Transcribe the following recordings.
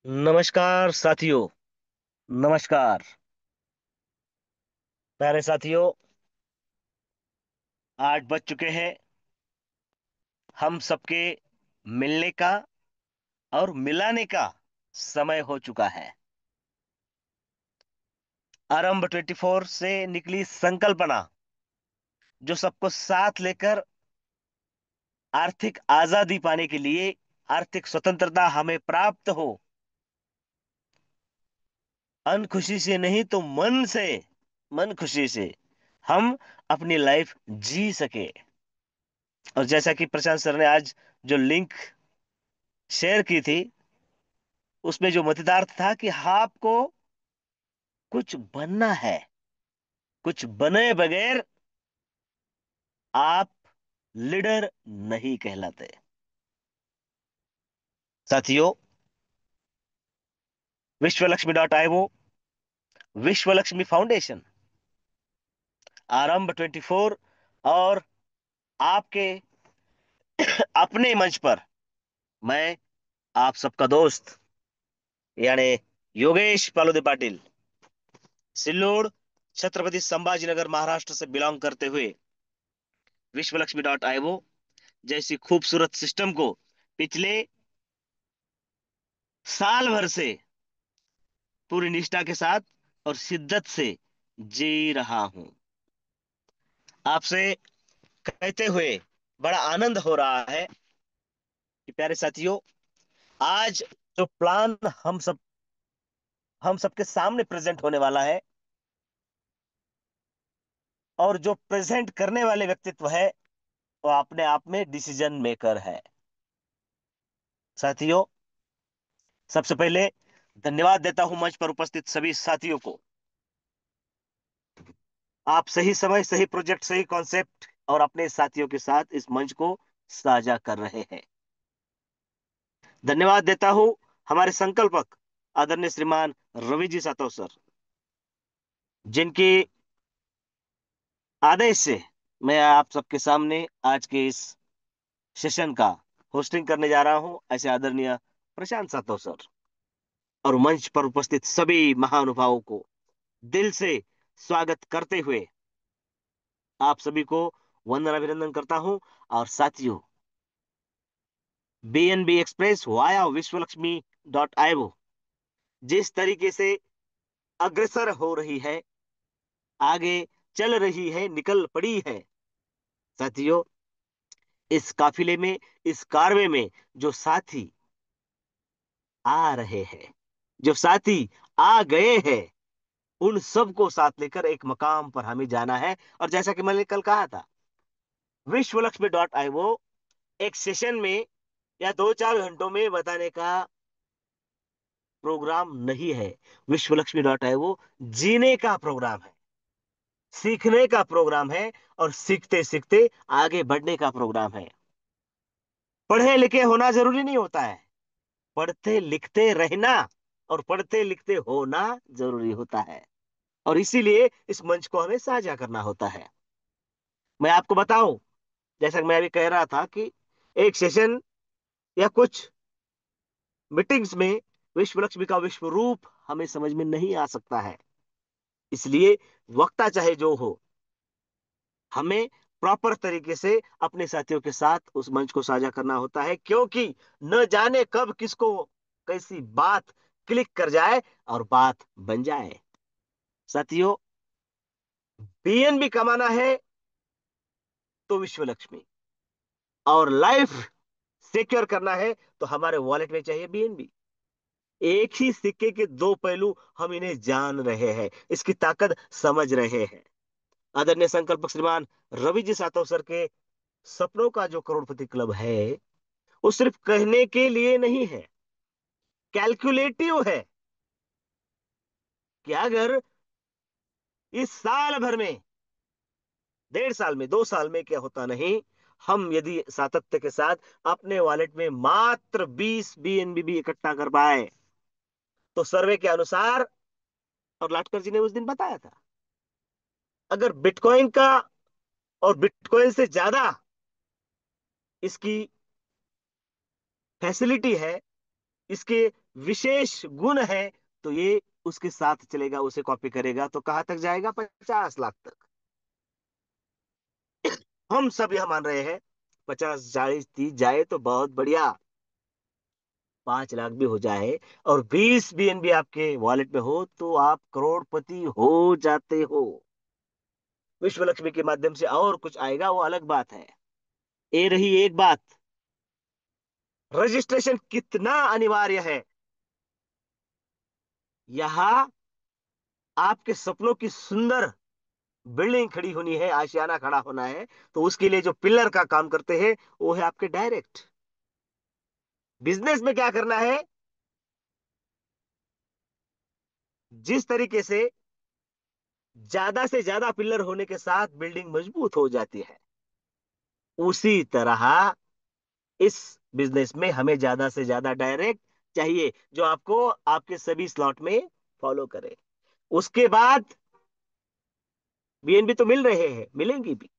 नमस्कार साथियों। नमस्कार प्यारे साथियों। 8 बज चुके हैं। हम सबके मिलने का और मिलाने का समय हो चुका है। आरंभ 24 से निकली संकल्पना जो सबको साथ लेकर आर्थिक आजादी पाने के लिए, आर्थिक स्वतंत्रता हमें प्राप्त हो, अन खुशी से नहीं तो मन से, मन खुशी से हम अपनी लाइफ जी सके। और जैसा कि प्रशांत सर ने आज जो लिंक शेयर की थी, उसमें जो मतदार्थ था कि आपको कुछ बनना है, कुछ बने बगैर आप लीडर नहीं कहलाते। साथियों, विश्वलक्ष्मी.io, विश्व लक्ष्मी फाउंडेशन, आरंभ 24 और आपके अपने मंच पर मैं, आप सबका दोस्त यानी योगेश पालोदे पाटिल, सिल्लोड, छत्रपति संभाजीनगर, महाराष्ट्र से बिलोंग करते हुए विश्वलक्ष्मी.io जैसी खूबसूरत सिस्टम को पिछले साल भर से पूरी निष्ठा के साथ और शिद्दत से जी रहा हूं। आपसे कहते हुए बड़ा आनंद हो रहा है कि प्यारे साथियों, आज जो प्लान हम सबके सामने प्रेजेंट होने वाला है और जो प्रेजेंट करने वाले व्यक्तित्व है, वो अपने आप में डिसीजन मेकर है। साथियों, सबसे पहले धन्यवाद देता हूं मंच पर उपस्थित सभी साथियों को। आप सही समय, सही प्रोजेक्ट, सही कॉन्सेप्ट और अपने साथियों के साथ इस मंच को साझा कर रहे हैं। धन्यवाद देता हूं हमारे संकल्पक आदरणीय श्रीमान रवि जी सातव सर, जिनके आदेश से मैं आप सबके सामने आज के इस सेशन का होस्टिंग करने जा रहा हूं। ऐसे आदरणीय प्रशांत सातव सर और मंच पर उपस्थित सभी महानुभावों को दिल से स्वागत करते हुए आप सभी को वंदन अभिनंदन करता हूं। और साथियों, बीएनबी एक्सप्रेस वाया विश्वलक्ष्मी.io जिस तरीके से अग्रसर हो रही है, आगे चल रही है, निकल पड़ी है, साथियों, इस काफिले में, इस कारवे में जो साथी आ रहे हैं, जो साथी आ गए हैं, उन सबको साथ लेकर एक मकाम पर हमें जाना है। और जैसा कि मैंने कल कहा था, विश्वलक्ष्मी.io एक सेशन में या 2-4 घंटों में बताने का प्रोग्राम नहीं है। विश्वलक्ष्मी.io जीने का प्रोग्राम है, सीखने का प्रोग्राम है और सीखते सीखते आगे बढ़ने का प्रोग्राम है। पढ़े लिखे होना जरूरी नहीं होता है, पढ़ते लिखते रहना और पढ़ते लिखते होना जरूरी होता है। और इसीलिए इस मंच को हमें साझा करना होता है। मैं आपको बताऊं, जैसा कि मैं अभी कह रहा था कि एक सेशन या कुछ मीटिंग्स में विश्व लक्ष्मी का विश्व रूप हमें समझ में नहीं आ सकता है। इसलिए वक्ता चाहे जो हो, हमें प्रॉपर तरीके से अपने साथियों के साथ उस मंच को साझा करना होता है, क्योंकि न जाने कब किसको कैसी बात क्लिक कर जाए और बात बन जाए। साथियों, बीएनबी कमाना है तो विश्व लक्ष्मी, और लाइफ सिक्योर करना है तो हमारे वॉलेट में चाहिए बीएनबी। एक ही सिक्के के दो पहलू, हम इन्हें जान रहे हैं, इसकी ताकत समझ रहे हैं। आदरणीय संकल्पक श्रीमान रवि जी सातव सर के सपनों का जो करोड़पति क्लब है, वो सिर्फ कहने के लिए नहीं है, कैलकुलेटिव है कि अगर इस साल भर में, 1.5 साल में, 2 साल में, क्या होता नहीं, हम यदि सातत्य के साथ अपने वॉलेट में मात्र 20 बीएनबी भी इकट्ठा कर पाए, तो सर्वे के अनुसार, और लाटकर जी ने उस दिन बताया था, अगर बिटकॉइन का और बिटकॉइन से ज्यादा इसकी फैसिलिटी है, इसके विशेष गुण है, तो ये उसके साथ चलेगा, उसे कॉपी करेगा तो कहां तक जाएगा? 50 लाख तक। हम सब यह मान रहे हैं 50, 40, 30 जाए तो बहुत बढ़िया, 5 लाख भी हो जाए और 20 BNB आपके वॉलेट में हो तो आप करोड़पति हो जाते हो। विश्व लक्ष्मी के माध्यम से और कुछ आएगा वो अलग बात है। ये रही एक बात। रजिस्ट्रेशन कितना अनिवार्य है? यहाँ आपके सपनों की सुंदर बिल्डिंग खड़ी होनी है, आशियाना खड़ा होना है, तो उसके लिए जो पिलर का काम करते हैं वो है आपके डायरेक्ट। बिजनेस में क्या करना है? जिस तरीके से ज्यादा से ज्यादा पिलर होने के साथ बिल्डिंग मजबूत हो जाती है, उसी तरह इस बिजनेस में हमें ज्यादा से ज्यादा डायरेक्ट चाहिए, जो आपको आपके सभी स्लॉट में फॉलो करे। उसके बाद बीएनबी तो मिल रहे हैं, मिलेंगी भी।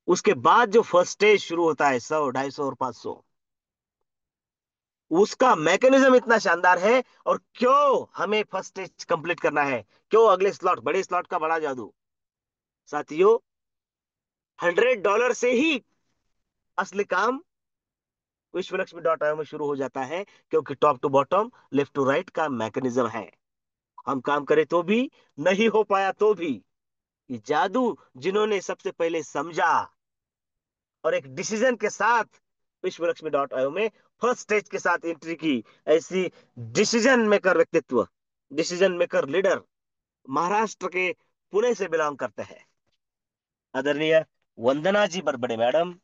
उसके बाद जो फर्स्ट स्टेज शुरू होता है, 100, 250 और 500, उसका मैकेनिज्म इतना शानदार है। और क्यों हमें फर्स्ट स्टेज कंप्लीट करना है? क्यों अगले स्लॉट, बड़े स्लॉट का बड़ा जादू? साथियों, $100 से ही असली काम विश्वलक्ष्मी.io में शुरू हो जाता है, क्योंकि top to bottom, left to right का मैकेनिज्म है। हम काम करें तो भी, नहीं हो पाया तो भी, ये जादू जिन्होंने सबसे पहले समझा और एक डिसीजन के साथ विश्वलक्ष्मी.io में फर्स्ट स्टेज के साथ एंट्री की, ऐसी डिसीजन मेकर व्यक्तित्व, डिसीजन मेकर लीडर महाराष्ट्र के पुणे से बिलोंग करते हैं, आदरणीय वंदना जी बरबड़े मैडम।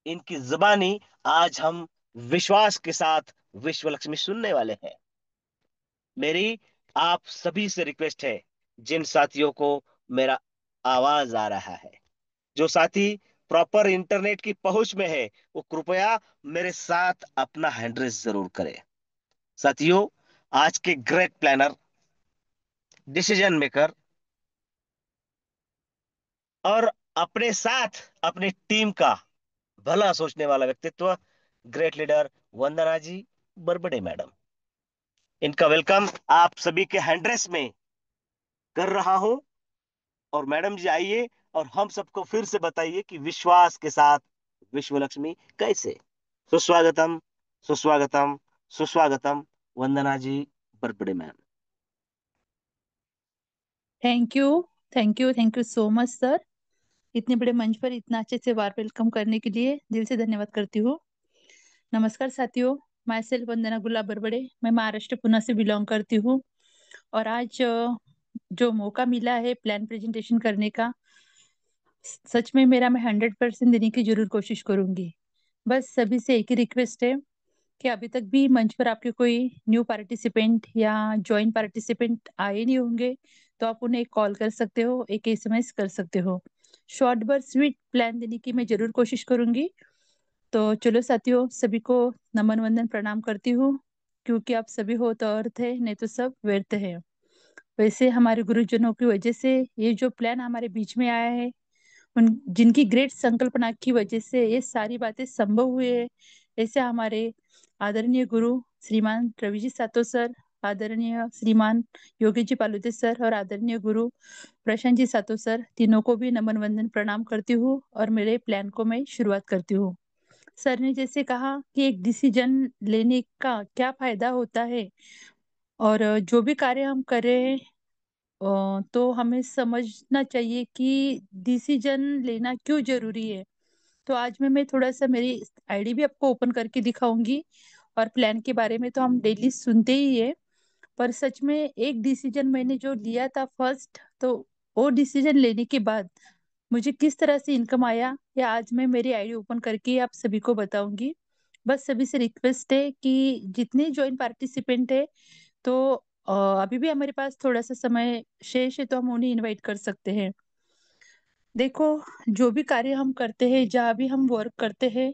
इनकी जुबानी आज हम विश्वास के साथ विश्व लक्ष्मी सुनने वाले हैं। मेरी आप सभी से रिक्वेस्ट है, जिन साथियों को मेरा आवाज आ रहा है, जो साथी प्रॉपर इंटरनेट की पहुंच में है, वो कृपया मेरे साथ अपना हैंड रेस जरूर करें। साथियों, आज के ग्रेट प्लानर, डिसीजन मेकर और अपने साथ अपनी टीम का भला सोचने वाला व्यक्तित्व, ग्रेट लीडर वंदना जी बरबड़े मैडम, इनका वेलकम आप सभी के हैंड्रेस में कर रहा हूं। और मैडम जी आइए और हम सबको फिर से बताइए कि विश्वास के साथ विश्व लक्ष्मी कैसे। सुस्वागतम, सुस्वागतम, सुस्वागतम, Vandana ji Barbade ma'am. Thank you. Thank you so much sir. इतने बड़े मंच पर इतना अच्छे से वार वेलकम करने के लिए दिल से धन्यवाद करती हूँ। नमस्कार साथियों। माई सेल्फ वंदना गुलाब बरबड़े, मैं महाराष्ट्र पुणे से बिलोंग करती हूँ। और आज जो मौका मिला है प्लान प्रेजेंटेशन करने का, सच में मेरा मैं 100% देने की जरूर कोशिश करूंगी। बस सभी से एक ही रिक्वेस्ट है कि अभी तक भी मंच पर आपके कोई न्यू पार्टिसिपेंट या ज्वाइन पार्टिसिपेंट आए नहीं होंगे, तो आप उन्हें एक कॉल कर सकते हो, एक एसएमएस कर सकते हो। शॉर्ट बट स्वीट प्लान देने की मैं जरूर कोशिश करूंगी। तो चलो साथियों, सभी को नमन वंदन प्रणाम करती हूँ। क्योंकि आप सभी हो तो अर्थ है, नहीं तो सब व्यर्थ है। वैसे हमारे गुरुजनों की वजह से ये जो प्लान हमारे बीच में आया है, उन जिनकी ग्रेट संकल्पना की वजह से ये सारी बातें संभव हुई है। ऐसे हमारे आदरणीय गुरु श्रीमान रवि जी सातो सर, आदरणीय श्रीमान योगी जी पालुदे सर और आदरणीय गुरु प्रशांत जी सातो सर, तीनों को भी नमन वंदन प्रणाम करती हूँ और मेरे प्लान को मैं शुरुआत करती हूँ। सर ने जैसे कहा कि एक डिसीजन लेने का क्या फायदा होता है, और जो भी कार्य हम कर रहे हैं, तो हमें समझना चाहिए कि डिसीजन लेना क्यों जरूरी है। तो आज मैं थोड़ा सा मेरी आईडी भी आपको ओपन करके दिखाऊंगी। और प्लान के बारे में तो हम डेली सुनते ही है, पर सच में एक डिसीजन मैंने जो लिया था फर्स्ट, तो वो डिसीजन लेने के बाद मुझे किस तरह से इनकम आया, या आज मैं मेरी आईडी ओपन करके आप सभी को बताऊंगी। बस सभी से रिक्वेस्ट है कि जितने ज्वाइन पार्टिसिपेंट है, तो अभी भी हमारे पास थोड़ा सा समय शेष है, तो हम उन्हें इनवाइट कर सकते हैं। देखो, जो भी कार्य हम करते हैं, जहाँ भी हम वर्क करते हैं,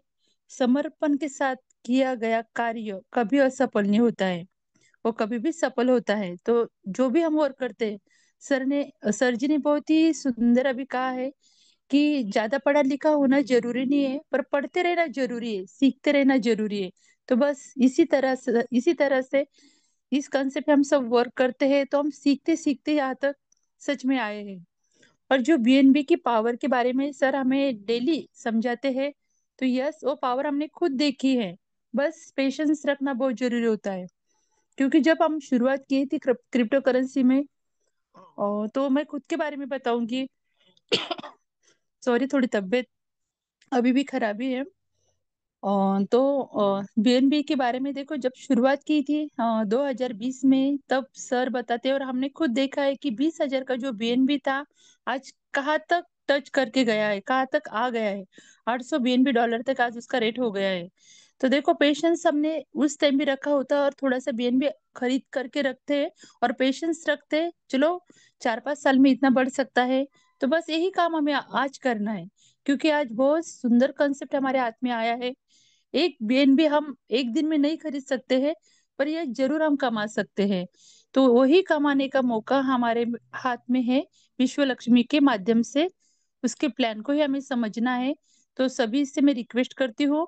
समर्पण के साथ किया गया कार्य कभी असफल नहीं होता है, वो कभी भी सफल होता है। तो जो भी हम वर्क करते हैं, सर जी ने बहुत ही सुंदर अभी कहा है कि ज्यादा पढ़ा लिखा होना जरूरी नहीं है, पर पढ़ते रहना जरूरी है, सीखते रहना जरूरी है। तो बस इसी तरह से इस कंसेप्ट हम सब वर्क करते हैं, तो हम सीखते सीखते यहाँ तक सच में आए हैं। और जो बीएनबी की पावर के बारे में सर हमें डेली समझाते हैं, तो यस, वो पावर हमने खुद देखी है। बस पेशेंस रखना बहुत जरूरी होता है। क्योंकि जब हम शुरुआत की थी क्रिप्टो करेंसी में, तो मैं खुद के बारे में बताऊंगी। सॉरी, थोड़ी तबीयत अभी भी खराबी है। तो बीएनबी के बारे में देखो, जब शुरुआत की थी 2020 में, तब सर बताते और हमने खुद देखा है कि 20,000 का जो बीएनबी था, आज कहाँ तक टच करके गया है, कहाँ तक आ गया है। 800 बीएनबी डॉलर तक आज उसका रेट हो गया है। तो देखो, पेशेंस हमने उस टाइम भी रखा होता और थोड़ा सा बीएनबी खरीद करके रखते और पेशेंस रखते, चलो 4-5 साल में इतना बढ़ सकता है। तो बस यही काम हमें आज करना है। क्योंकि आज बहुत सुंदर कंसेप्ट हमारे हाथ में आया है। एक बीएनबी हम एक दिन में नहीं खरीद सकते हैं, पर यह जरूर हम कमा सकते हैं। तो वही कमाने का मौका हमारे हाथ में है, विश्व लक्ष्मी के माध्यम से। उसके प्लान को ही हमें समझना है। तो सभी से मैं रिक्वेस्ट करती हूँ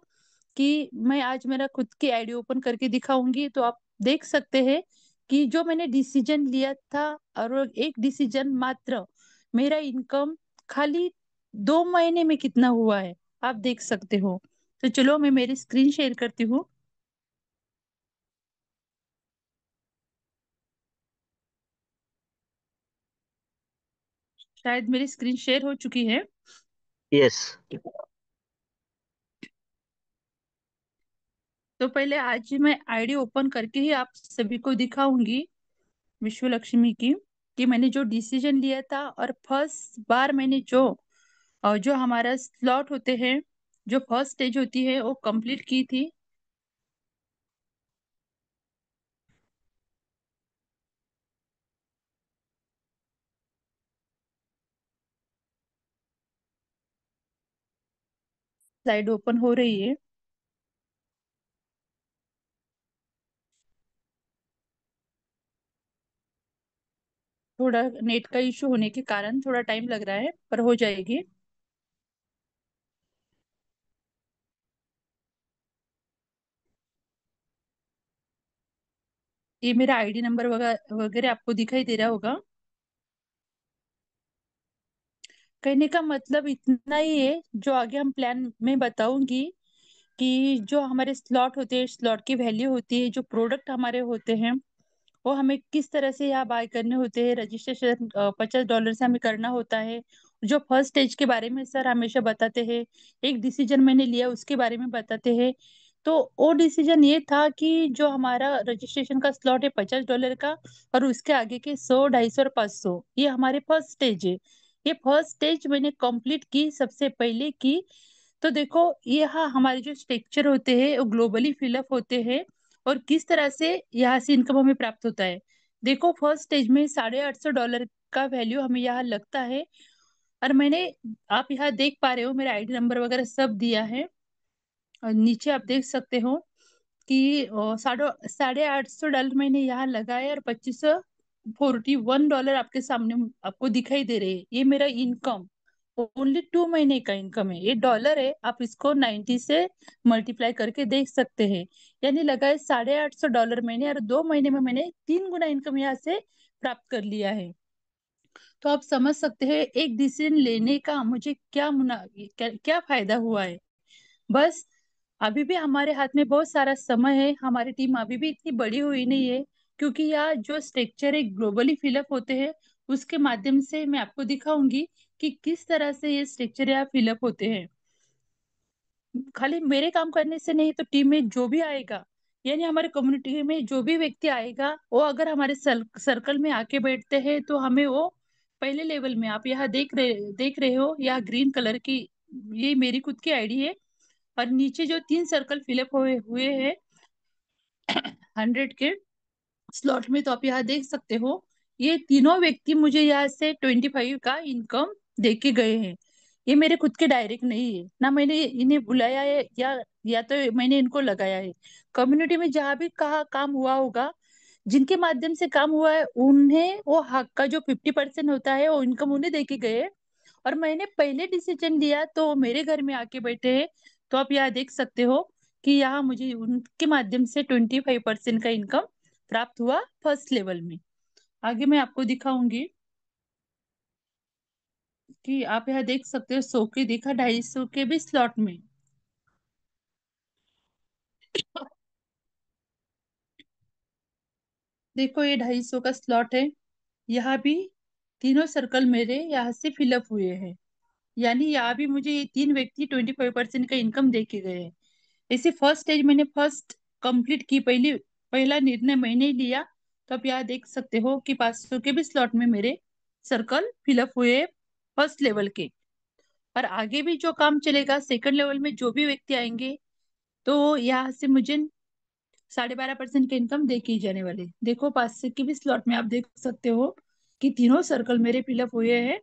कि मैं आज मेरा खुद की आईडी ओपन करके दिखाऊंगी, तो आप देख सकते हैं कि जो मैंने डिसीजन लिया था, और वो एक डिसीजन मात्र, मेरा इनकम खाली 2 महीने में कितना हुआ है, आप देख सकते हो। तो चलो मैं मेरी स्क्रीन शेयर करती हूँ। शायद मेरी स्क्रीन शेयर हो चुकी है। यस। तो पहले आज मैं आईडी ओपन करके ही आप सभी को दिखाऊंगी, विश्व लक्ष्मी की, कि मैंने जो डिसीजन लिया था, और फर्स्ट बार मैंने जो हमारा स्लॉट होते हैं, जो फर्स्ट स्टेज होती है, वो कंप्लीट की थी। स्लाइड ओपन हो रही है। थोड़ा नेट का इशू होने के कारण थोड़ा टाइम लग रहा है, पर हो जाएगी। ये मेरा आईडी नंबर वगैरह वगैरह आपको दिखाई दे रहा होगा। कहने का मतलब इतना ही है, जो आगे हम प्लान में बताऊंगी, कि जो हमारे स्लॉट होते हैं, स्लॉट की वैल्यू होती है, जो प्रोडक्ट हमारे होते हैं, वो हमें किस तरह से यहाँ बाय करने होते हैं। रजिस्ट्रेशन $50 से हमें करना होता है। जो फर्स्ट स्टेज के बारे में सर हमेशा बताते हैं, एक डिसीजन मैंने लिया उसके बारे में बताते हैं। तो वो डिसीजन ये था कि जो हमारा रजिस्ट्रेशन का स्लॉट है $50 का, और उसके आगे के 100, 250 और 500, ये हमारे फर्स्ट स्टेज है। ये फर्स्ट स्टेज मैंने कंप्लीट की, सबसे पहले की। तो देखो, यहाँ हमारे जो स्ट्रक्चर होते हैं वो ग्लोबली फिलअप होते हैं, और किस तरह से यहाँ से इनकम हमें प्राप्त होता है। देखो, फर्स्ट स्टेज में $850 का वैल्यू हमें यहाँ लगता है। और मैंने, आप यहाँ देख पा रहे हो, मेरा आईडी नंबर वगैरह सब दिया है। और नीचे आप देख सकते हो कि साढ़े साढ़े $800 मैंने यहाँ लगाया, और $2541 आपके सामने आपको दिखाई दे रहे हैं। ये मेरा इनकम ओनली 2 महीने का इनकम है। ये डॉलर है, आप इसको 90 से मल्टीप्लाई करके देख सकते हैं। यानी लगाए $850 मैंने, और 2 महीने में मैंने 3 गुना इनकम यहाँ से प्राप्त कर लिया है। तो आप समझ सकते हैं एक डिसीजन लेने का मुझे क्या फायदा हुआ है। बस, अभी भी हमारे हाथ में बहुत सारा समय है, हमारी टीम अभी भी इतनी बड़ी हुई नहीं है। क्योंकि यहाँ जो स्ट्रक्चर है ग्लोबली फिलअप होते हैं, उसके माध्यम से मैं आपको दिखाऊंगी कि किस तरह से ये स्ट्रक्चर यहाँ फिलअप होते हैं। खाली मेरे काम करने से नहीं, तो टीम में जो भी आएगा, यानी हमारे कम्युनिटी में जो भी व्यक्ति आएगा, वो अगर हमारे सर्कल में आके बैठते हैं, तो हमें वो पहले लेवल में, आप यहाँ देख रहे हो, यहाँ ग्रीन कलर की, ये मेरी खुद की आईडी है। और नीचे जो 3 सर्कल फिलअप हुए हुए हैं 100 के स्लॉट में, तो आप यहाँ देख सकते हो, ये तीनों व्यक्ति मुझे यहाँ से 25 का इनकम दे के गए हैं। ये मेरे खुद के डायरेक्ट नहीं है ना, मैंने इन्हें बुलाया है, या तो मैंने इनको लगाया है। कम्युनिटी में जहाँ भी कहा काम हुआ होगा, जिनके माध्यम से काम हुआ है, उन्हें वो हक का जो 50% होता है, वो इनकम उन्हें दे के गए। और मैंने पहले डिसीजन लिया, तो वो मेरे घर में आके बैठे हैं। तो आप यहाँ देख सकते हो कि यहाँ मुझे उनके माध्यम से 25% का इनकम प्राप्त हुआ फर्स्ट लेवल में। आगे मैं आपको दिखाऊंगी कि आप यहाँ देख सकते हो 100 के देखा, 250 के भी स्लॉट में। देखो ये 250 का स्लॉट है। यहाँ भी तीनों सर्कल मेरे यहाँ से फिलअप हुए हैं, यानी यहाँ भी मुझे ये तीन व्यक्ति 25% का इनकम दे के गए हैं। इसे फर्स्ट स्टेज मैंने फर्स्ट कंप्लीट की, पहला निर्णय मैंने ही लिया। तो आप यहाँ देख सकते हो कि 500 के भी स्लॉट में मेरे सर्कल फिलअप हुए फर्स्ट लेवल के। और आगे भी जो काम चलेगा सेकंड लेवल में, जो भी व्यक्ति आएंगे, तो यहाँ से मुझे 12.5% के इनकम दे के ही जाने वाले। देखो 500 के भी स्लॉट में आप देख सकते हो कि तीनों सर्कल मेरे फिलअप हुए हैं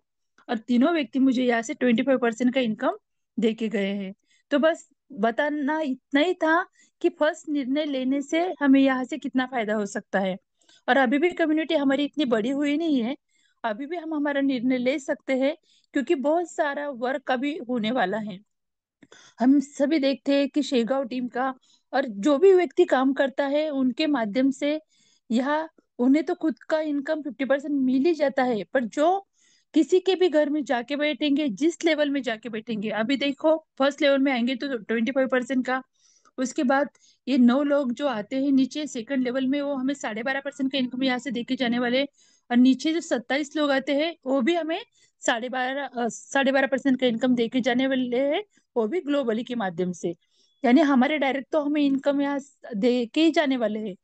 और तीनों व्यक्ति मुझे यहाँ से 25% का इनकम दे के गए हैं। तो बस बताना इतना ही था कि फर्स्ट निर्णय लेने से हमें यहाँ से कितना फायदा हो सकता है। और अभी भी कम्युनिटी हमारी इतनी बड़ी हुई नहीं है, अभी भी हम हमारा निर्णय ले सकते हैं, क्योंकि बहुत सारा वर्क अभी होने वाला है। हम सभी देखते हैं कि शेगांव टीम का और जो भी व्यक्ति काम करता है उनके माध्यम से यह उन्हें तो खुद का इनकम 50% मिल ही जाता है, पर जो किसी के भी घर में जाके बैठेंगे, जिस लेवल में जाके बैठेंगे, अभी देखो फर्स्ट लेवल में आएंगे तो 25% का, उसके बाद ये 9 लोग जो आते हैं नीचे सेकंड लेवल में, वो हमें 12.5% का इनकम यहाँ से देके जाने वाले। और नीचे जो 27 लोग आते हैं वो भी हमें 12.5% का इनकम देके जाने वाले हैं, वो भी ग्लोबली के माध्यम से। यानी हमारे डायरेक्ट तो हमें इनकम यहाँ दे के ही जाने वाले हैं,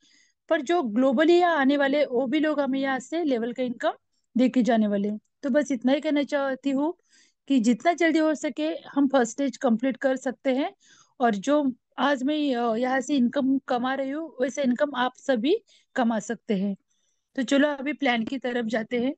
पर जो ग्लोबली यहाँ आने वाले वो भी लोग हमें यहाँ से लेवल का इनकम दे के जाने वाले हैं। तो बस इतना ही कहना चाहती हूँ कि जितना जल्दी हो सके हम फर्स्ट स्टेज कंप्लीट कर सकते हैं। और जो आज मैं यहाँ से इनकम कमा रही हूँ, वैसे इनकम आप सभी कमा सकते हैं। तो चलो अभी प्लान की तरफ जाते हैं।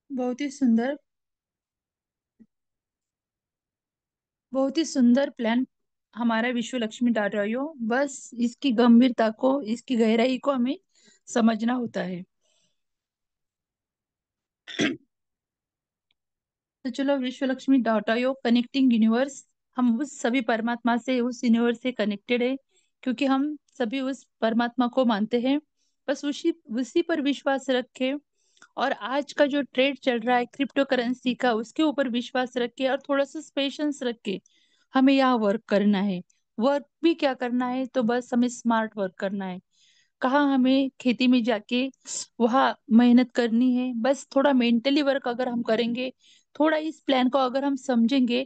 बहुत ही सुंदर, बहुत ही सुंदर प्लान हमारा विश्व लक्ष्मी डाल रही हो। बस इसकी गंभीरता को, इसकी गहराई को हमें समझना होता है। तो चलो विश्व Lakshmi dot IO connecting universe, हम उस सभी परमात्मा से, उस यूनिवर्स से कनेक्टेड है, क्योंकि हम सभी उस परमात्मा को मानते हैं। बस उसी उसी पर विश्वास रखें। और आज का जो ट्रेड चल रहा है क्रिप्टो करेंसी का, उसके ऊपर विश्वास रख के और थोड़ा सा पेशेंस रख के हमें यहाँ वर्क करना है। वर्क भी क्या करना है, तो बस हमें स्मार्ट वर्क करना है। कहाँ हमें खेती में जाके वहाँ मेहनत करनी है, बस थोड़ा मेंटली वर्क अगर हम करेंगे, थोड़ा इस प्लान को अगर हम समझेंगे,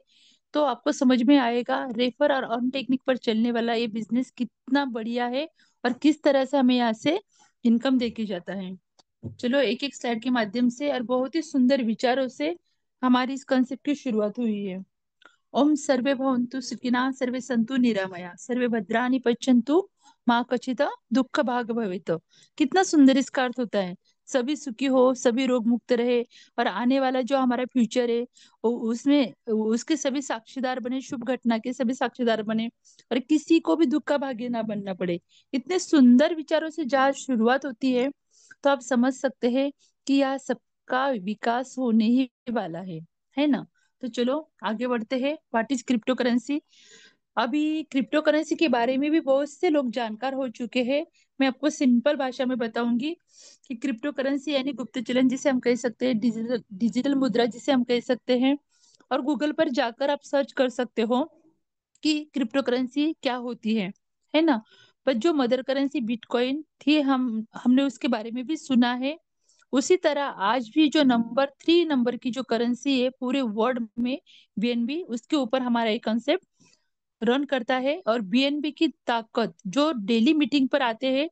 तो आपको समझ में आएगा रेफर और अर्न टेक्निक पर चलने वाला ये बिजनेस कितना बढ़िया है और किस तरह से हमें यहाँ से इनकम देके जाता है। चलो एक एक स्लाइड के माध्यम से और बहुत ही सुंदर विचारों से हमारी इस कंसेप्ट की शुरुआत हुई है। ओम सर्वे भवन्तु सुखिनः, सर्वे सन्तु निरामया, सर्वे भद्राणि पश्यन्तु माँ कचित दुख भाग भवेत। कितना सुंदर इसका अर्थ होता है। सभी सुखी हो, सभी रोग मुक्त रहे, और आने वाला जो हमारा फ्यूचर है उसमें उसके सभी साक्षीदार बने, शुभ घटना के सभी साक्षीदार बने, और किसी को भी दुख का भागी ना बनना पड़े। इतने सुंदर विचारों से जहाँ शुरुआत होती है, तो आप समझ सकते हैं कि यह सबका विकास होने ही वाला है ना। तो चलो आगे बढ़ते हैं। What is crypto currency. अभी क्रिप्टो करेंसी के बारे में भी बहुत से लोग जानकार हो चुके हैं। मैं आपको सिंपल भाषा में बताऊंगी कि क्रिप्टो करेंसी यानी गुप्त चलन जिसे हम कह सकते हैं, डिजिटल डिजिटल मुद्रा जिसे हम कह सकते हैं। और गूगल पर जाकर आप सर्च कर सकते हो कि क्रिप्टो करेंसी क्या होती है ना। पर जो मदर करेंसी बिटकॉइन थी, हमने उसके बारे में भी सुना है। उसी तरह आज भी जो नंबर 3 नंबर की जो करेंसी है पूरे वर्ल्ड में, बीएनबी, उसके ऊपर हमारा एक कंसेप्ट रन करता है। और बीएनबी की ताकत जो डेली मीटिंग पर आते हैं,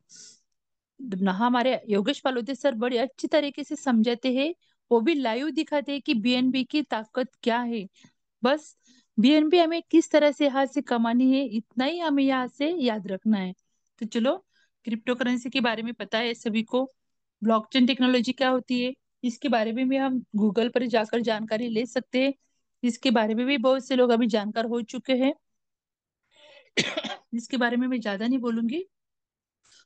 हमारे योगेश फालोदे सर बड़े अच्छी तरीके से समझाते हैं, वो भी लाइव दिखाते हैं कि बीएनबी की ताकत क्या है। बस बीएनबी हमें किस तरह से यहाँ से कमानी है, इतना ही हमें यहाँ से याद रखना है। तो चलो, क्रिप्टो करेंसी के बारे में पता है सभी को। ब्लॉकचेन टेक्नोलॉजी क्या होती है, इसके बारे में भी हम गूगल पर जाकर जानकारी ले सकते हैं। इसके बारे में भी बहुत से लोग अभी जानकार हो चुके हैं। जिसके बारे में मैं ज्यादा नहीं बोलूंगी।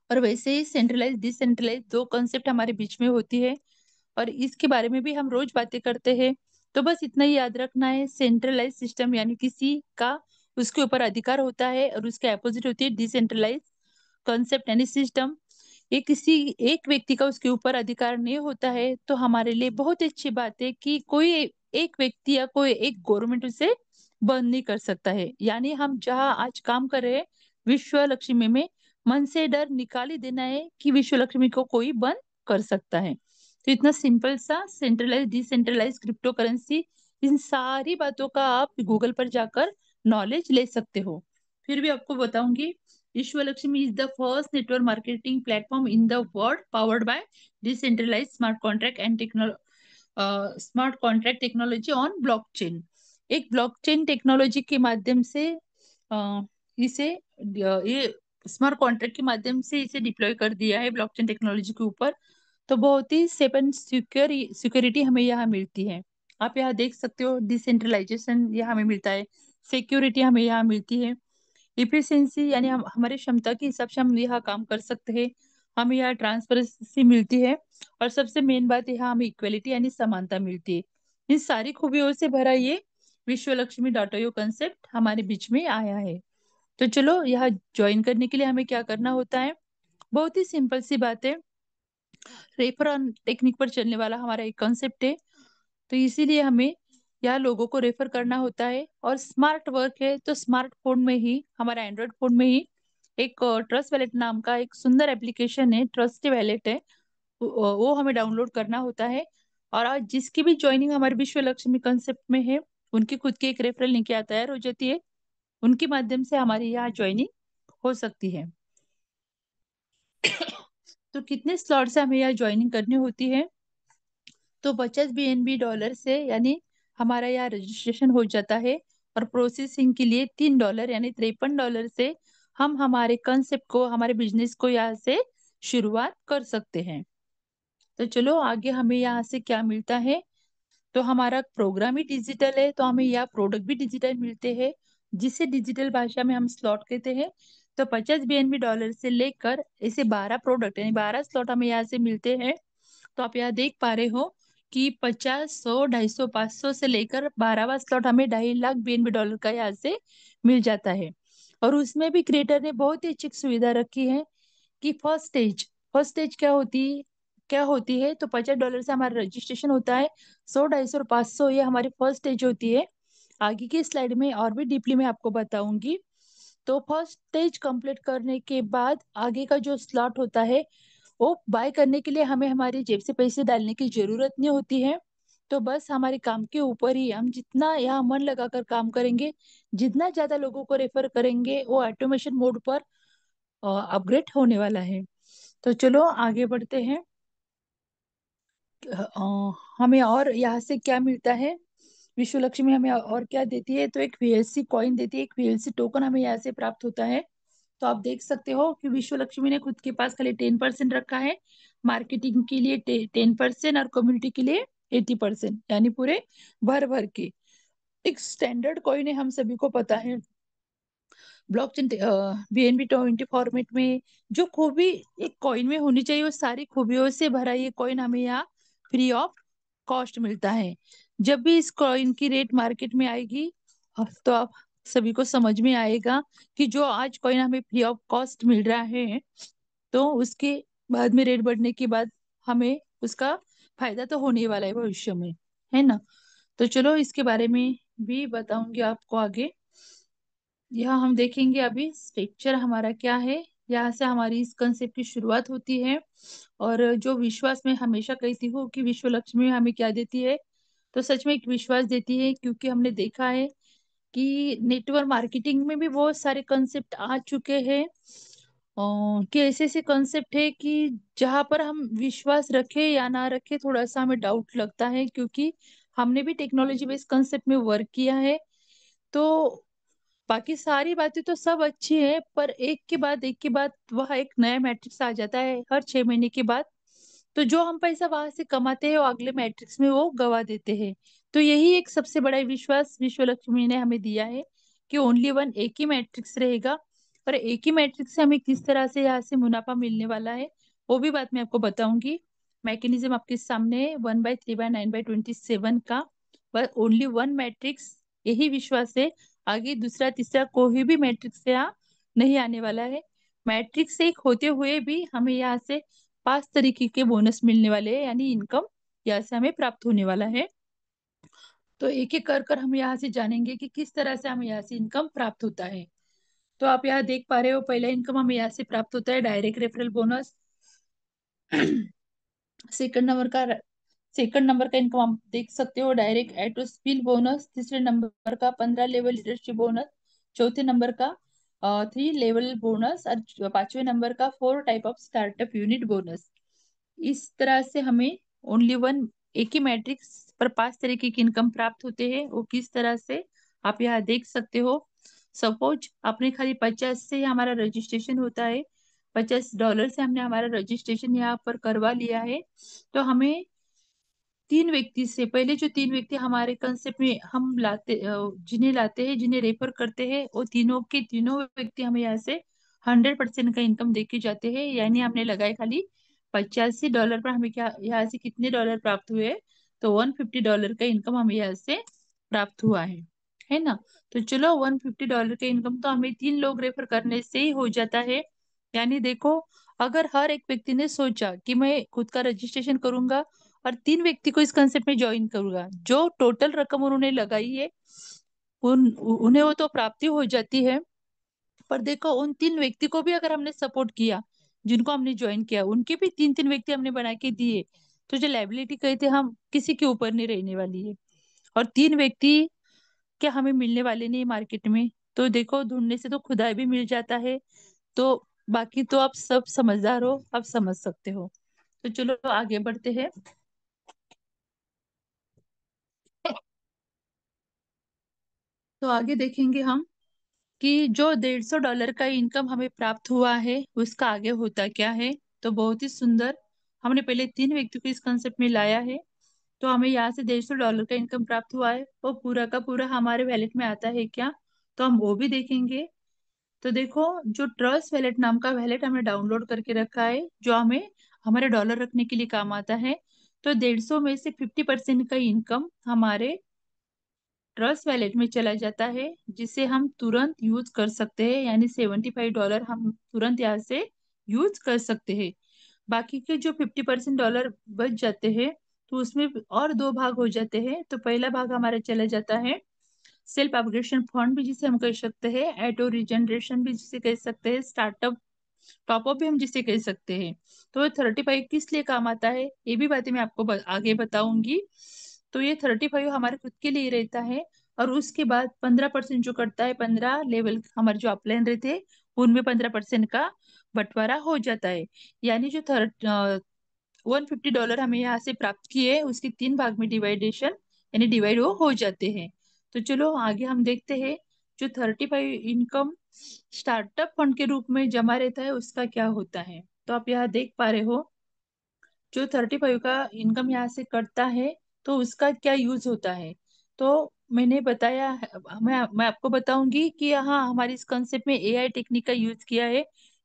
और वैसे ही सेंट्रलाइज डिसेंट्रलाइज दो कॉन्सेप्ट हमारे बीच में होती है, और इसके बारे में भी हम रोज बातें करते हैं। तो बस इतना ही याद रखना है, सेंट्रलाइज सिस्टम यानी किसी का उसके ऊपर अधिकार होता है, और उसके अपोजिट होती है डिसेंट्रलाइज कॉन्सेप्ट यानी सिस्टम, ये किसी एक व्यक्ति का उसके ऊपर अधिकार नहीं होता है। तो हमारे लिए बहुत अच्छी बात है कि कोई एक व्यक्ति या कोई एक गवर्नमेंट उसे बंद नहीं कर सकता है। यानी हम जहाँ आज काम कर रहे हैं विश्व लक्ष्मी में, मन से डर निकाल ही देना है कि विश्व लक्ष्मी को कोई बंद कर सकता है। तो इतना सिंपल सा सेंट्रलाइज डिसेंट्रलाइज क्रिप्टो करेंसी, इन सारी बातों का आप गूगल पर जाकर नॉलेज ले सकते हो। फिर भी आपको बताऊंगी, Ishwalakshmi is the first network marketing platform in the world powered by decentralized smart contract technology on blockchain। एक ब्लॉकचेन टेक्नोलॉजी के माध्यम से इसे ये स्मार्ट कॉन्ट्रैक्ट के माध्यम से इसे डिप्लॉय कर दिया है ब्लॉकचेन टेक्नोलॉजी के ऊपर। तो बहुत ही सेफ एंड सिक्योरिटी हमें यहाँ मिलती है। आप यहाँ देख सकते हो, डिसेंट्रलाइजेशन यहाँ हमें मिलता है, सिक्योरिटी हमें यहाँ मिलती है, इफिशियंसी यानी हम हमारी क्षमता के हिसाब से हम यहाँ काम कर सकते हैं, हमें यहाँ ट्रांसपेरेंसी मिलती है, और सबसे मेन बात यहाँ हमें इक्वलिटी यानी समानता मिलती है। इन सारी खूबियों से भरा ये विश्व लक्ष्मी डॉट आईओ कंसेप्ट हमारे बीच में आया है। तो चलो, यहाँ ज्वाइन करने के लिए हमें क्या करना होता है, बहुत ही सिंपल सी बात है। रेफर टेक्निक पर चलने वाला हमारा एक कंसेप्ट है, तो इसीलिए हमें यहाँ लोगों को रेफर करना होता है। और स्मार्ट वर्क है तो स्मार्टफोन में ही, हमारा एंड्रॉयड फोन में ही एक ट्रस्ट वैलेट नाम का एक सुंदर एप्लीकेशन है, ट्रस्ट वैलेट है, वो हमें डाउनलोड करना होता है। और आज जिसकी भी ज्वाइनिंग हमारे विश्व लक्ष्मी कंसेप्ट में है, उनकी खुद की एक रेफरल लिंक यहाँ तैयार हो जाती है, उनके माध्यम से हमारी यहाँ ज्वाइनिंग हो सकती है। तो कितने स्लॉट से हमें यहाँ ज्वाइनिंग करनी होती है, तो 50 BNB से यानी हमारा यहाँ रजिस्ट्रेशन हो जाता है, और प्रोसेसिंग के लिए $3 यानी $53 से हम हमारे कंसेप्ट को, हमारे बिजनेस को यहाँ से शुरुआत कर सकते हैं। तो चलो आगे हमें यहाँ से क्या मिलता है, तो हमारा प्रोग्राम ही डिजिटल है, तो हमें यहाँ प्रोडक्ट भी डिजिटल मिलते हैं, जिसे डिजिटल भाषा में हम स्लॉट कहते हैं। तो $50 से लेकर ऐसे 12 प्रोडक्ट यानी 12 स्लॉट हमें यहाँ से मिलते हैं। तो आप यहाँ देख पा रहे हो कि 50, 100, 250, 500 से लेकर 12वां स्लॉट हमें $2.5 लाख का यहाँ से मिल जाता है। और उसमें भी क्रिएटर ने बहुत ही अच्छी सुविधा रखी है कि फर्स्ट स्टेज क्या होती है, तो $50 से हमारा रजिस्ट्रेशन होता है। 100, 250 और 500 ये हमारी फर्स्ट स्टेज होती है। आगे की स्लाइड में और भी डीपली मैं आपको बताऊंगी। तो फर्स्ट स्टेज कंप्लीट करने के बाद आगे का जो स्लॉट होता है, वो बाय करने के लिए हमें हमारी जेब से पैसे डालने की जरूरत नहीं होती है। तो बस हमारे काम के ऊपर ही हम जितना यहाँ मन लगाकर काम करेंगे, जितना ज्यादा लोगों को रेफर करेंगे, वो ऑटोमेशन मोड पर अपग्रेड होने वाला है। तो चलो आगे बढ़ते हैं। हमें और यहाँ से क्या मिलता है, विश्व लक्ष्मी हमें और क्या देती है, तो एक वीएलसी कॉइन देती है, एक वीएलसी टोकन हमें यहाँ से प्राप्त होता है। तो आप देख सकते हो कि विश्व लक्ष्मी ने खुद के पास खाली 10% रखा है, मार्केटिंग के लिए 10% और कम्युनिटी के लिए 80%, यानी पूरे भर भर के एक स्टैंडर्ड कॉइन है, हम सभी को पता है। ब्लॉकचेन BNB20 फॉर्मेट में जो खूबी एक कॉइन में होनी चाहिए, वो सारी खूबियों से भरा ये कॉइन हमें यहाँ फ्री ऑफ कॉस्ट मिलता है। जब भी इस कॉइन की रेट मार्केट में आएगी, तो आप सभी को समझ में आएगा कि जो आज कॉइन हमें फ्री ऑफ कॉस्ट मिल रहा है, तो उसके बाद में रेट बढ़ने के बाद हमें उसका फायदा तो होने वाला है भविष्य में, है ना। तो चलो इसके बारे में भी बताऊंगी आपको आगे। यहाँ हम देखेंगे अभी स्ट्रक्चर हमारा क्या है। यहाँ से हमारी इस कंसेप्ट की शुरुआत होती है, और जो विश्वास में हमेशा कहती हूँ कि विश्व लक्ष्मी हमें क्या देती है, तो सच में एक विश्वास देती है, क्योंकि हमने देखा है कि नेटवर्क मार्केटिंग में भी बहुत सारे कंसेप्ट आ चुके हैं, कि ऐसे ऐसे कंसेप्ट है कि जहां पर हम विश्वास रखे या ना रखे थोड़ा सा हमें डाउट लगता है, क्योंकि हमने भी टेक्नोलॉजी बेस्ड कंसेप्ट में वर्क किया है। तो बाकी सारी बातें तो सब अच्छी है, पर एक के बाद वह एक नया मैट्रिक्स आ जाता है हर 6 महीने के बाद। तो जो हम पैसा वहां से कमाते हैं वो अगले मैट्रिक्स में वो गवा देते हैं। तो यही एक सबसे बड़ा विश्वास विश्व लक्ष्मी ने हमें दिया है कि ओनली वन, एक ही मैट्रिक्स रहेगा, पर एक ही मैट्रिक्स से हमें किस तरह से यहाँ से मुनाफा मिलने वाला है वो भी बात मैं आपको बताऊंगी। मैकेनिज्म आपके सामने 1/3/9/27 का, पर ओनली वन मैट्रिक्स, यही विश्वास है। आगे दूसरा तीसरा कोई भी मैट्रिक्स यहाँ नहीं आने वाला है। मैट्रिक्स एक होते हुए भी हमें यहाँ से 5 तरीके के बोनस मिलने वाले हैं, यानी इनकम यहाँ से हमें प्राप्त होने वाला है। तो एक एक कर कर हम यहाँ से जानेंगे कि किस तरह से हमें यहाँ से इनकम प्राप्त होता है। तो आप यहाँ देख पा रहे हो, पहला इनकम हमें यहाँ से प्राप्त होता है direct referral bonus. Second number का सेकंड नंबर का इनकम आप देख सकते हो डायरेक्ट एटो स्पिल बोनस। तीसरे नंबर का 15 लेवल लीडरशिप बोनस। चौथे नंबर का 3 लेवल बोनस। और पांचवें नंबर का 4 type of startup unit bonus. इस तरह से हमें ओनली वन, एक ही मैट्रिक्स पर 5 तरीके की इनकम प्राप्त होते हैं। वो किस तरह से आप यहाँ देख सकते हो। सपोज आपने खाली 50 से हमारा रजिस्ट्रेशन होता है, $50 से हमने हमारा रजिस्ट्रेशन यहाँ पर करवा लिया है। तो हमें 3 व्यक्ति से, पहले जो 3 व्यक्ति हमारे कंसेप्ट में हम जिन्हें लाते हैं, जिन्हें रेफर करते हैं, वो तीनों के तीनों व्यक्ति हमें यहाँ से 100% का इनकम देके जाते हैं। यानी हमने लगाए खाली $85 पर हमें क्या यहाँ से कितने डॉलर प्राप्त हुए? तो $150 का इनकम हमें यहाँ से प्राप्त हुआ है ना। तो चलो, $150 का इनकम तो हमें 3 लोग रेफर करने से ही हो जाता है। यानी देखो, अगर हर एक व्यक्ति ने सोचा कि मैं खुद का रजिस्ट्रेशन करूंगा और 3 व्यक्ति को इस कंसेप्ट में ज्वाइन करूंगा, जो टोटल रकम उन्होंने लगाई है उन्हें वो तो प्राप्ति हो जाती है। पर देखो, उन 3 व्यक्ति को भी अगर हमने सपोर्ट किया, जिनको हमने ज्वाइन किया उनके भी 3 3 व्यक्ति हमने बना के दिए, तो जो लाइबिलिटी कही थे हम किसी के ऊपर नहीं रहने वाली है। और 3 व्यक्ति क्या हमें मिलने वाले नहीं मार्केट में, तो देखो ढूंढने से तो खुदा भी मिल जाता है। तो बाकी तो आप सब समझदार हो, आप समझ सकते हो। तो चलो आगे बढ़ते हैं। तो आगे देखेंगे हम कि जो $150 का इनकम हमें प्राप्त हुआ है उसका आगे होता क्या है। तो बहुत ही सुंदर, हमने पहले 3 व्यक्ति को इस कंसेप्ट में लाया है, तो हमें यहाँ से $150 का इनकम प्राप्त हुआ है। वो पूरा का पूरा हमारे वैलेट में आता है क्या, तो हम वो भी देखेंगे। तो देखो, जो ट्रस्ट वैलेट नाम का वैलेट हमने डाउनलोड करके रखा है, जो हमें हमारे डॉलर रखने के लिए काम आता है। तो 150 में से 50% का इनकम हमारे ट्रस्ट वैलेट में चला जाता है, जिसे हम तुरंत यूज कर सकते हैं। यानी $75 हम तुरंत यहाँ से यूज कर सकते हैं। बाकी के जो $50% बच जाते हैं, तो उसमें और 2 भाग हो जाते हैं। तो पहला भाग हमारा चला जाता है सेल्फ अपग्रेडेशन फंड भी जिसे हम कह सकते हैं, एटो रिजनरेशन भी जिसे कह सकते हैं, स्टार्टअप टॉपअप भी हम जिसे कह सकते हैं। तो 35 किस लिए काम आता है, ये भी बातें मैं आपको आगे बताऊंगी। तो ये 35 हमारे खुद के लिए रहता है। और उसके बाद 15% जो करता है, 15 लेवल हमारे जो अपलाइन रहते हैं उनमें 15% का बंटवारा हो जाता है। यानी जो $150 हमें यहाँ से प्राप्त किए, उसके 3 भाग में डिवाइडेशन, यानी डिवाइड वो हो जाते हैं। तो चलो आगे हम देखते हैं, जो 35 इनकम स्टार्टअप फंड के रूप में जमा रहता है उसका क्या होता है। तो आप यहाँ देख पा रहे हो, जो 35 का इनकम यहाँ से कटता है, तो उसका क्या यूज होता है। तो मैंने बताया मैं आपको बताऊंगी कि यहाँ हमारे इस कंसेप्ट में एआई टेक्निक का यूज किया है,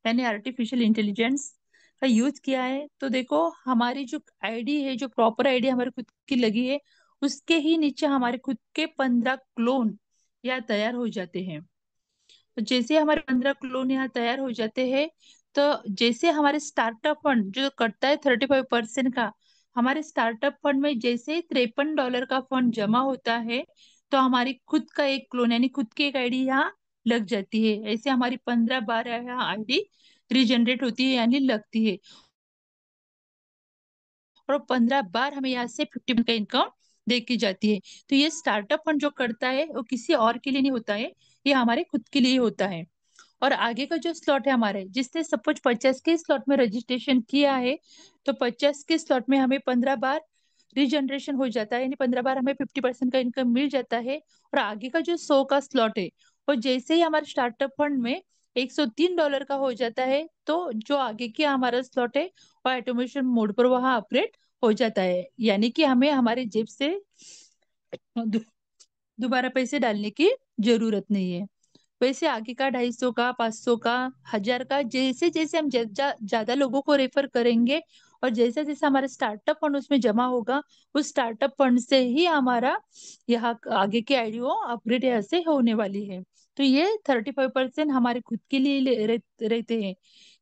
यानी आर्टिफिशियल इंटेलिजेंस का यूज किया है। तो देखो, हमारी जो आईडी है, जो प्रॉपर आईडी हमारे खुद की लगी है, उसके ही नीचे हमारे खुद के 15 क्लोन यहाँ तैयार हो जाते हैं। तो जैसे हमारे 15 क्लोन यहाँ तैयार हो जाते हैं, तो जैसे हमारे स्टार्टअप फंड जो कटता है 35% का, हमारे स्टार्टअप फंड में जैसे $53 का फंड जमा होता है, तो हमारी खुद का एक क्लोन, यानी खुद की एक आईडी यहाँ लग जाती है। ऐसे हमारी 15 बार यहाँ आईडी रिजनरेट होती है, यानी लगती है। और 15 बार हमें यहाँ से 50 का इनकम दे की जाती है। तो ये स्टार्टअप फंड जो करता है वो किसी और के लिए नहीं होता है, ये हमारे खुद के लिए होता है। और आगे का जो स्लॉट है हमारे, जिसने सपोज 50 के स्लॉट में रजिस्ट्रेशन किया है, तो 50 के स्लॉट में हमें 15 बार रिजनरेशन हो जाता है, यानी 15 बार हमें 50% का इनकम मिल जाता है। और आगे का जो 100 का स्लॉट है, और जैसे ही हमारे स्टार्टअप फंड में $103 का हो जाता है, तो जो आगे की हमारा स्लॉट है वो ऑटोमेशन मोड पर वहां अपग्रेड हो जाता है। यानी कि हमें हमारे जेब से दो- दोबारा पैसे डालने की जरूरत नहीं है। वैसे आगे का 250 का, 500 का, 1000 का, जैसे जैसे हम ज्यादा लोगों को रेफर करेंगे और जैसे जैसे हमारा स्टार्टअप फंड उसमें जमा होगा, उस स्टार्टअप फंड से ही हमारा यहाँ आगे की आईडियो अपग्रेड यहाँ से होने वाली है। तो ये 35% हमारे खुद के लिए रहते हैं।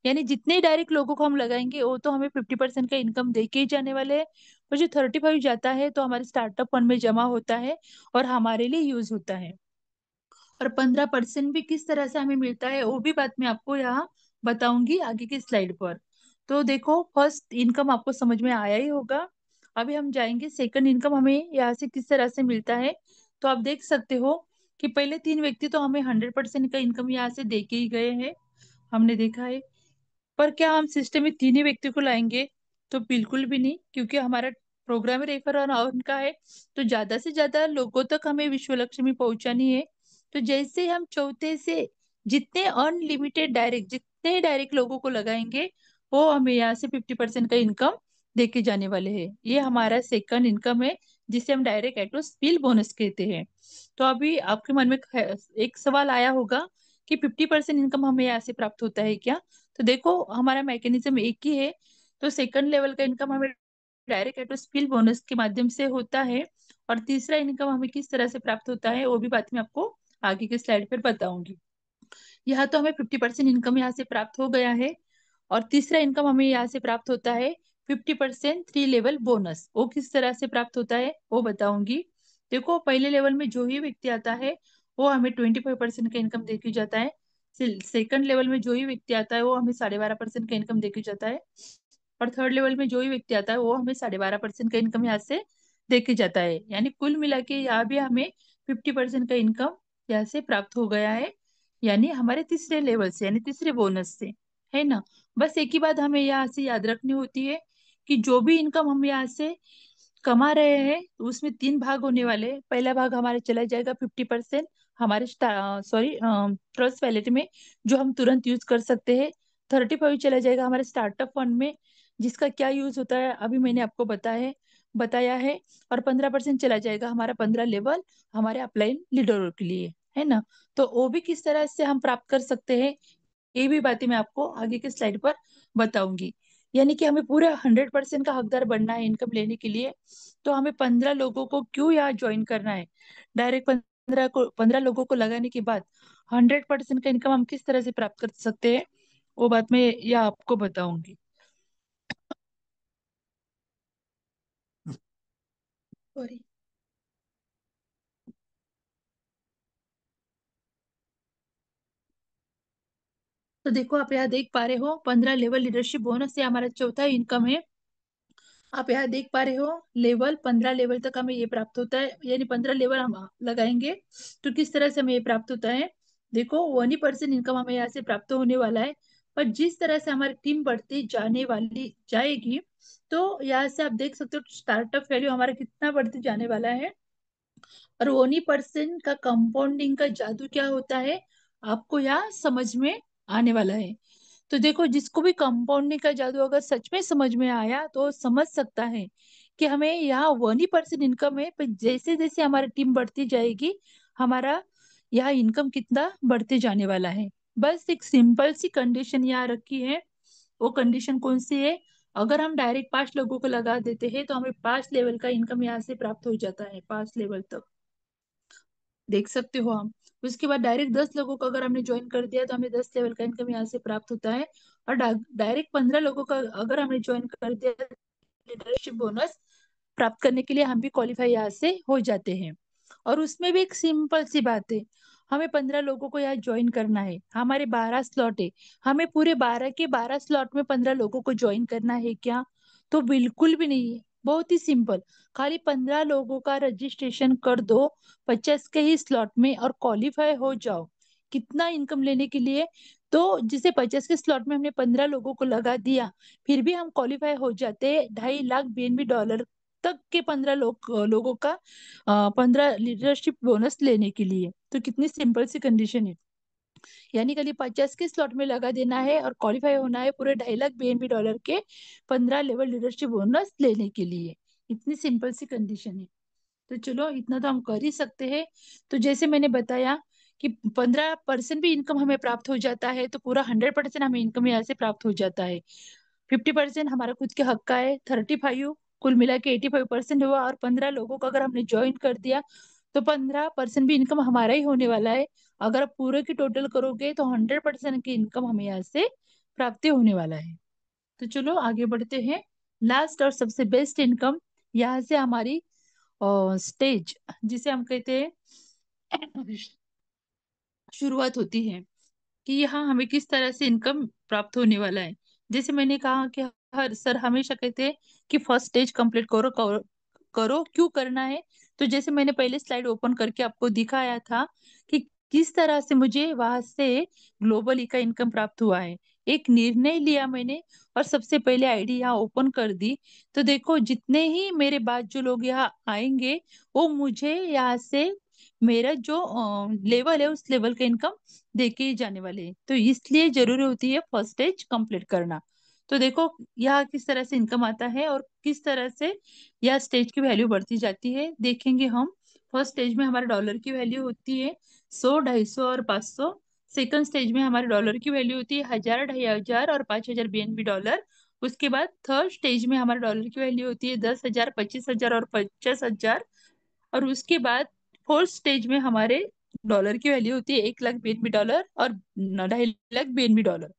यानी जितने डायरेक्ट लोगों को हम लगाएंगे वो तो हमें 50% का इनकम दे के ही जाने वाले हैं। और जो 35 जाता है तो हमारे स्टार्टअप फंड में जमा होता है और हमारे लिए यूज होता है। और 15% भी किस तरह से हमें मिलता है वो भी बात मैं आपको यहाँ बताऊंगी आगे की स्लाइड पर। तो देखो, फर्स्ट इनकम आपको समझ में आया ही होगा। अभी हम जाएंगे सेकंड इनकम हमें यहाँ से किस तरह से मिलता है। तो आप देख सकते हो कि पहले 3 व्यक्ति तो हमें 100% का इनकम यहाँ से दे के ही गए हैं, हमने देखा है। पर क्या हम सिस्टम में 3 ही व्यक्ति को लाएंगे? तो बिल्कुल भी नहीं, क्योंकि हमारा प्रोग्राम रेफर और उनका है। तो ज्यादा से ज्यादा लोगों तक हमें विश्व लक्ष्मी पहुंचानी है। तो जैसे हम चौथे से जितने अनलिमिटेड डायरेक्ट, जितने डायरेक्ट लोगों को लगाएंगे, वो हमें यहाँ से 50% का इनकम देके जाने वाले हैं। ये हमारा सेकंड इनकम है, जिसे हम डायरेक्ट एटो स्पिल बोनस कहते हैं। तो अभी आपके मन में एक सवाल आया होगा कि 50% इनकम हमें यहाँ से प्राप्त होता है क्या? तो देखो, हमारा मैकेनिज्म एक ही है। तो सेकंड लेवल का इनकम हमें डायरेक्ट एटो स्किल बोनस के माध्यम से होता है। और तीसरा इनकम हमें किस तरह से प्राप्त होता है वो भी बात मैं आपको आगे के स्लाइड पर बताऊंगी। यहाँ तो हमें 50% इनकम यहाँ से प्राप्त हो गया है। और तीसरा इनकम हमें यहाँ से प्राप्त होता है 50% 3 लेवल बोनस। वो किस तरह से प्राप्त होता है वो बताऊंगी। देखो, पहले लेवल में जो ही व्यक्ति आता है वो हमें 25% का इनकम देके जाता है। सेकंड लेवल में जो ही व्यक्ति आता है वो हमें 12.5% का इनकम देके जाता है। और थर्ड लेवल में जो ही व्यक्ति आता है वो हमें 12.5% का इनकम यहाँ से देके जाता है। यानी कुल मिला के यहाँ भी हमें 50% का इनकम यहाँ से प्राप्त हो गया है, यानी हमारे तीसरे लेवल से, यानी तीसरे बोनस से, है ना। बस एक ही बात हमें यहाँ से याद रखनी होती है कि जो भी इनकम हम यहाँ से कमा रहे हैं तो उसमें 3 भाग होने वाले हैं। पहला भाग हमारे चला जाएगा 50% हमारे सॉरी ट्रस्ट वैलेट में, जो हम तुरंत यूज कर सकते हैं। 35 चला जाएगा हमारे स्टार्टअप फंड में, जिसका क्या यूज होता है अभी मैंने आपको बताया है। और 15% चला जाएगा हमारा 15 लेवल हमारे अपलाइन लीडरों के लिए, है ना। तो वो भी किस तरह से हम प्राप्त कर सकते हैं ये भी बातें मैं आपको आगे के स्लाइड पर बताऊंगी। यानी कि हमें पूरे 100% का हकदार बनना है इनकम लेने के लिए। तो हमें 15 लोगों को क्यों यहाँ ज्वाइन करना है? डायरेक्ट 15 लोगों को लगाने के बाद 100% का इनकम हम किस तरह से प्राप्त कर सकते हैं वो बात मैं यहाँ आपको बताऊंगी। सॉरी। तो देखो, आप यहाँ देख पा रहे हो 15 लेवल लीडरशिप बोनस से हमारा चौथा इनकम है। आप यहाँ देख पा रहे हो लेवल 15 लेवल तक हमें ये प्राप्त होता है, यानी 15 लेवल हम लगाएंगे तो किस तरह से हमें ये प्राप्त होता है। देखो, 1% इनकम हमें यहाँ से प्राप्त होने वाला है। पर जिस तरह से हमारी टीम बढ़ती जाने वाली जाएगी, तो यहाँ से आप देख सकते हो स्टार्टअप वैल्यू हमारा कितना बढ़ते जाने वाला है। और 1% का कंपाउंडिंग का जादू क्या होता है आपको यहाँ समझ में आने वाला है। तो देखो, जिसको भी कंपाउंडिंग का जादू अगर सच में समझ में आया तो वो समझ सकता है कि हमें यहाँ 1% इनकम है, पर जैसे जैसे हमारी टीम बढ़ती जाएगी हमारा यहाँ इनकम कितना बढ़ते जाने वाला है। बस एक सिंपल सी कंडीशन यहाँ रखी है। वो कंडीशन कौन सी है? अगर हम डायरेक्ट 5 लोगों को लगा देते हैं तो हमें 5 लेवल का इनकम यहाँ से प्राप्त हो जाता है, 5 लेवल तक देख सकते हो हम। उसके बाद डायरेक्ट 10 लोगों को अगर हमने ज्वाइन कर दिया तो हमें 10 लेवल का इनकम यहाँ से प्राप्त होता है। और डायरेक्ट 15 लोगों का अगर हमने ज्वाइन कर दिया, लीडरशिप बोनस प्राप्त करने के लिए हम भी क्वालिफाई यहाँ से हो जाते हैं। और उसमें भी एक सिंपल सी बात है, हमें 15 लोगों को यहाँ ज्वाइन करना है। हमारे 12 स्लॉट है, हमें पूरे 12 के 12 स्लॉट में 15 लोगों को ज्वाइन करना है क्या? तो बिल्कुल भी नहीं है, बहुत ही सिंपल। खाली 15 लोगों का रजिस्ट्रेशन कर दो 50 के ही स्लॉट में और क्वालिफाई हो जाओ। कितना इनकम लेने के लिए? तो जिसे 50 के स्लॉट में हमने 15 लोगों को लगा दिया, फिर भी हम क्वालिफाई हो जाते 2.5 लाख बीएनबी डॉलर तक के 15 लोगों का 15 लीडरशिप बोनस लेने के लिए। तो कितनी सिंपल सी कंडीशन है। यानी खाली 50 के स्लॉट में लगा देना है और क्वालिफाई होना है पूरे 2.5 लाख बीएनबी डॉलर के 15 लेवल लीडरशिप बोनस लेने के लिए। इतनी सिंपल सी कंडीशन है। तो चलो, इतना तो हम कर ही सकते हैं। तो जैसे मैंने बताया कि 15% भी इनकम हमें प्राप्त हो जाता है तो पूरा 100% हमें इनकम यहाँ से प्राप्त हो जाता है। 50% हमारा खुद के हक का है, 35 कुल मिला के 85% हुआ, और 15 लोगों को अगर हमने ज्वाइन कर दिया तो 15% भी इनकम हमारा ही होने वाला है। अगर आप पूरे की टोटल करोगे तो 100% की इनकम हमें यहाँ से प्राप्त होने वाला है। तो चलो आगे बढ़ते हैं। लास्ट और सबसे बेस्ट इनकम यहाँ से हमारी स्टेज, जिसे हम कहते हैं शुरुआत होती है, कि यहाँ हमें किस तरह से इनकम प्राप्त होने वाला है। जैसे मैंने कहा कि हर सर हमेशा कहते हैं कि फर्स्ट स्टेज कंप्लीट करो करो करो, क्यों करना है। तो जैसे मैंने पहले स्लाइड ओपन करके आपको दिखाया था कि किस तरह से मुझे वहां से ग्लोबली का इनकम प्राप्त हुआ है। एक निर्णय लिया मैंने और सबसे पहले आईडी यहाँ ओपन कर दी। तो देखो जितने ही मेरे बाद जो लोग यहाँ आएंगे वो मुझे यहाँ से मेरा जो लेवल है उस लेवल का इनकम देके ही जाने वाले हैं। तो इसलिए जरूरी होती है फर्स्ट स्टेज कंप्लीट करना। तो देखो यहाँ किस तरह से इनकम आता है और किस तरह से यह स्टेज की वैल्यू बढ़ती जाती है देखेंगे हम। फर्स्ट स्टेज में हमारे डॉलर की वैल्यू होती है 100, 250 और 500। सेकंड स्टेज में हमारे डॉलर की वैल्यू होती है 1000, 2500 और 5000 बीएनबी डॉलर। उसके बाद थर्ड स्टेज में हमारे डॉलर की वैल्यू होती है 10,000, 25,000 और 50,000। और उसके बाद फोर्थ स्टेज में हमारे डॉलर की वैल्यू होती है 1 लाख बीएनबी डॉलर और 2.5 लाख बीएनबी डॉलर।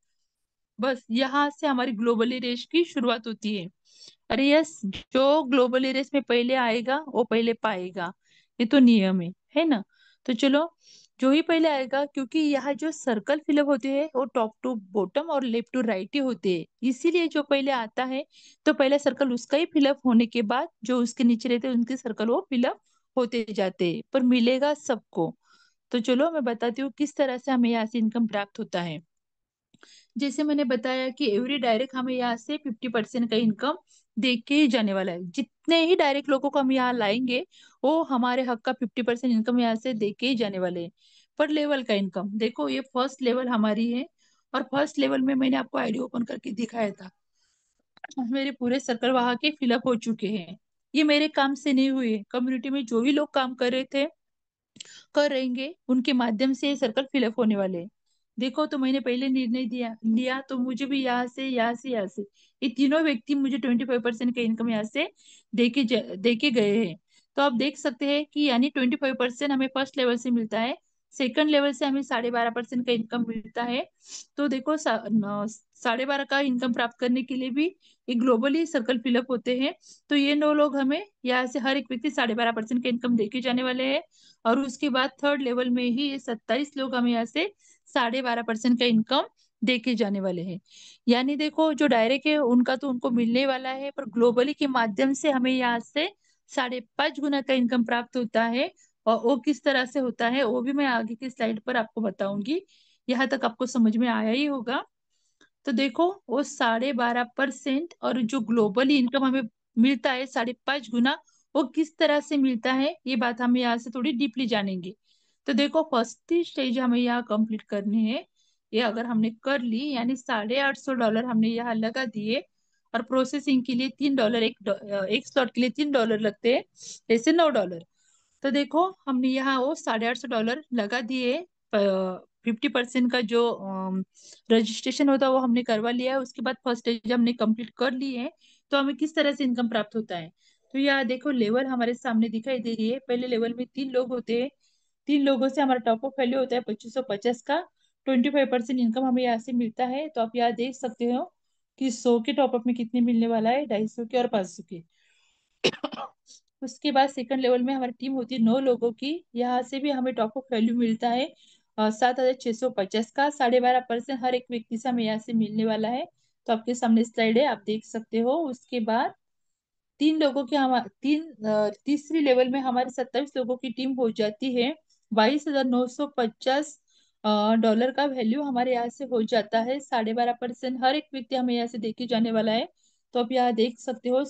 बस यहाँ से हमारी ग्लोबली रेस की शुरुआत होती है। अरे यस, जो ग्लोबली रेस में पहले आएगा वो पहले पाएगा, ये तो नियम है ना। तो चलो, जो ही पहले आएगा, क्योंकि यहाँ जो सर्कल फिलअप होते हैं वो टॉप टू बॉटम और लेफ्ट टू राइट ही होते हैं, इसीलिए जो पहले आता है तो पहला सर्कल उसका ही फिलअप होने के बाद जो उसके नीचे रहते हैं उनके सर्कल वो फिलअप होते जाते हैं, पर मिलेगा सबको। तो चलो मैं बताती हूँ किस तरह से हमें यहाँ से इनकम प्राप्त होता है। जैसे मैंने बताया कि एवरी डायरेक्ट हमें यहाँ से 50% का इनकम दे के ही जाने वाला है। जितने ही डायरेक्ट लोगों को हम यहाँ लाएंगे वो हमारे हक का 50% इनकम यहाँ से दे के ही जाने वाले हैं। पर लेवल का इनकम देखो, ये फर्स्ट लेवल हमारी है, और फर्स्ट लेवल में मैंने आपको आईडी ओपन करके दिखाया था। मेरे पूरे सर्कल वहां के फिलअप हो चुके हैं। ये मेरे काम से नहीं हुए, कम्युनिटी में जो भी लोग काम कर रहे थे कर रहेंगे उनके माध्यम से ये सर्कल फिलअप होने वाले हैं। देखो, तो मैंने पहले निर्णय दिया लिया तो मुझे भी यहाँ से यहाँ से यहाँ से ये तीनों व्यक्ति मुझे 25% का इनकम यहाँ से देके गए हैं। तो आप देख सकते हैं कि यानी 25% हमें फर्स्ट लेवल से मिलता है, सेकंड लेवल से हमें 12.5% का इनकम मिलता है। तो देखो 12.5 का इनकम प्राप्त करने के लिए भी ये ग्लोबली सर्कल फिलअप होते हैं। तो ये 9 लोग हमें यहाँ से हर एक व्यक्ति 12.5% का इनकम देके जाने वाले हैं। और उसके बाद थर्ड लेवल में ही ये 27 लोग हमें यहाँ से 12.5% का इनकम देके जाने वाले हैं। यानी देखो, जो डायरेक्ट है उनका तो उनको मिलने वाला है, पर ग्लोबली के माध्यम से हमें यहाँ से 5.5 गुना का इनकम प्राप्त होता है। और वो किस तरह से होता है वो भी मैं आगे की स्लाइड पर आपको बताऊंगी। यहाँ तक आपको समझ में आया ही होगा। तो देखो, वो 12.5% और जो ग्लोबली इनकम हमें मिलता है 5.5 गुना, वो किस तरह से मिलता है ये बात हम यहाँ से थोड़ी डीपली जानेंगे। तो देखो, फर्स्ट स्टेज हमें यहाँ कंप्लीट करनी है। ये अगर हमने कर ली यानी $850 हमने यहाँ लगा दिए, और प्रोसेसिंग के लिए $3, एक स्लॉट के लिए $3 लगते हैं, ऐसे $9। तो देखो हमने यहाँ वो $850 लगा दिए। 50% का जो रजिस्ट्रेशन होता है वो हमने करवा लिया है। उसके बाद फर्स्ट स्टेज हमने कंप्लीट कर ली है। तो हमें किस तरह से इनकम प्राप्त होता है, तो यहाँ देखो लेवल हमारे सामने दिखाई दे रही है। पहले लेवल में 3 लोग होते हैं, 3 लोगों से हमारा टॉप अप वैल्यू होता है 2550 का। 25% इनकम हमें यहाँ से मिलता है। तो आप यहाँ देख सकते हो कि 100 के टॉपअप में कितने मिलने वाला है, 250 के और 500 के। उसके बाद सेकंड लेवल में हमारी टीम होती है 9 लोगों की, यहाँ से भी हमें टॉप अप वैल्यू मिलता है 7,650 का। 12.5% हर एक व्यक्ति से हमें यहाँ से मिलने वाला है। तो आपके सामने स्लाइड है, आप देख सकते हो। उसके बाद 3 लोगों की हम तीसरी लेवल में हमारे 27 लोगों की टीम हो जाती है। 22,950 डॉलर का वैल्यू हमारे यहाँ से हो जाता है। 12.5% हर एक व्यक्ति हमें यहाँ से देके जाने वाला है। तो आप यहाँ देख सकते हो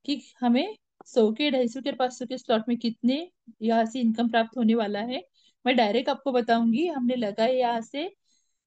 कि हमें 100 के, 250 के, 500 के स्लॉट में कितने यहाँ से इनकम प्राप्त होने वाला है। मैं डायरेक्ट आपको बताऊंगी। हमने लगाए यहाँ से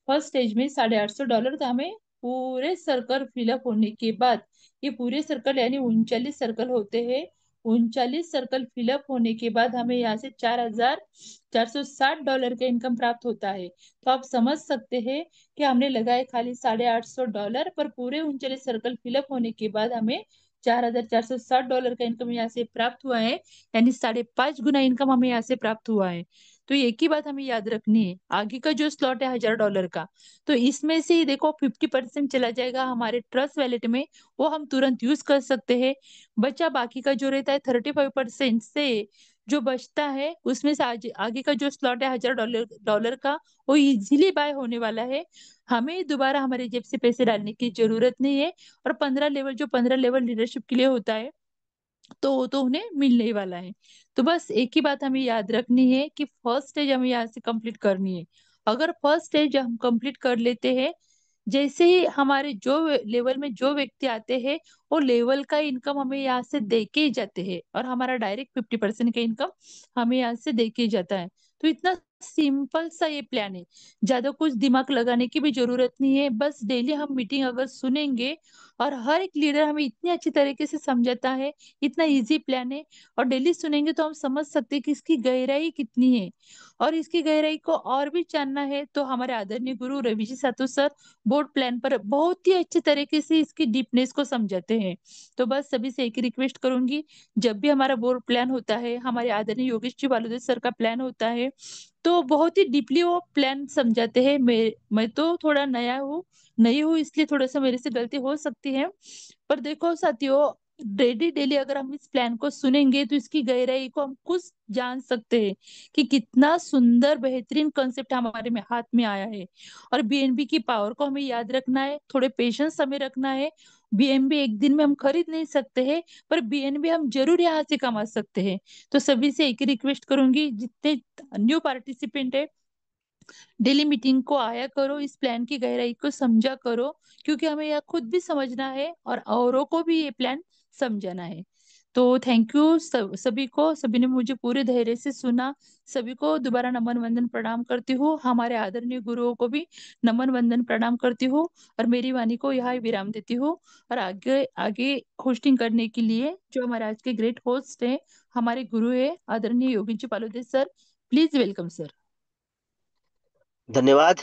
फर्स्ट स्टेज में $850, तो हमें पूरे सर्कल फिलअप होने के बाद, ये पूरे सर्कल यानी 39 सर्कल होते हैं, 39 सर्कल फिलअप होने के बाद हमें यहाँ से $4,460 का इनकम प्राप्त होता है। तो आप समझ सकते हैं कि हमने लगाए खाली $850, पर पूरे 39 सर्कल फिलअप होने के बाद हमें $4,460 का इनकम यहाँ से प्राप्त हुआ है। यानी 5.5 गुना इनकम हमें यहाँ से प्राप्त हुआ है। तो एक ही बात हमें याद रखनी है, आगे का जो स्लॉट है $1,000 का, तो इसमें से ही देखो 50% चला जाएगा हमारे ट्रस्ट वैलेट में, वो हम तुरंत यूज कर सकते हैं। बचा बाकी का जो रहता है 35% से जो बचता है, उसमें से आगे का जो स्लॉट है $1,000 डॉलर का, वो इजीली बाय होने वाला है। हमें दोबारा हमारे जेब से पैसे डालने की जरूरत नहीं है। और 15 लेवल, जो 15 लेवल लीडरशिप के लिए होता है, तो वो तो उन्हें मिलने ही वाला है। तो बस एक ही बात हमें याद रखनी है कि फर्स्ट स्टेज हमें यहाँ से कंप्लीट करनी है। अगर फर्स्ट स्टेज हम कंप्लीट कर लेते हैं, जैसे ही हमारे जो लेवल में जो व्यक्ति आते हैं, वो लेवल का इनकम हमें यहाँ से दे के ही जाते हैं, और हमारा डायरेक्ट 50% का इनकम हमें यहाँ से दे के ही जाता है। तो इतना सिंपल सा ये प्लान है, ज्यादा कुछ दिमाग लगाने की भी जरूरत नहीं है। बस डेली हम मीटिंग अगर सुनेंगे, और हर एक लीडर हमें इतनी अच्छी तरीके से समझाता है, इतना इजी प्लान है, और डेली सुनेंगे तो हम समझ सकते हैं कि इसकी गहराई कितनी है। और इसकी गहराई को और भी जानना है तो हमारे आदरणीय गुरु रवि जी सातु सर बोर्ड प्लान पर बहुत ही अच्छे तरीके से इसकी डीपनेस को समझाते हैं। तो बस सभी से एक ही रिक्वेस्ट करूंगी, जब भी हमारा बोर्ड प्लान होता है, हमारे आदरणीय योगेश जी बालुदे सर का प्लान होता है, तो बहुत ही डीपली वो प्लान समझाते हैं। मैं तो थोड़ा नई हूँ, इसलिए थोड़ा सा मेरे से गलती हो सकती है। पर देखो साथियों, डेली डेली अगर हम इस प्लान को सुनेंगे तो इसकी गहराई को हम कुछ जान सकते हैं कि कितना सुंदर बेहतरीन कॉन्सेप्ट हमारे में हाथ में आया है। और बीएनबी की पावर को हमें याद रखना है, थोड़े पेशेंस हमें रखना है। बीएनबी एक दिन में हम खरीद नहीं सकते हैं, पर बीएनबी हम जरूर यहाँ से कमा सकते हैं। तो सभी से एक ही रिक्वेस्ट करूंगी, जितने न्यू पार्टिसिपेंट है, डेली मीटिंग को आया करो, इस प्लान की गहराई को समझा करो, क्योंकि हमें यह खुद भी समझना है और औरों को भी ये प्लान समझाना है। तो थैंक यू सभी को, सभी ने मुझे पूरे धैर्य से सुना। सभी को दोबारा नमन वंदन प्रणाम करती हूँ, हमारे आदरणीय गुरुओं को भी नमन वंदन प्रणाम करती हूँ, और मेरी वाणी को यहाँ विराम देती हूँ। और आगे आगे होस्टिंग करने के लिए जो हमारे आज के ग्रेट होस्ट हैं, हमारे गुरु है आदरणीय Yogi ji Palode sir, please welcome sir. धन्यवाद,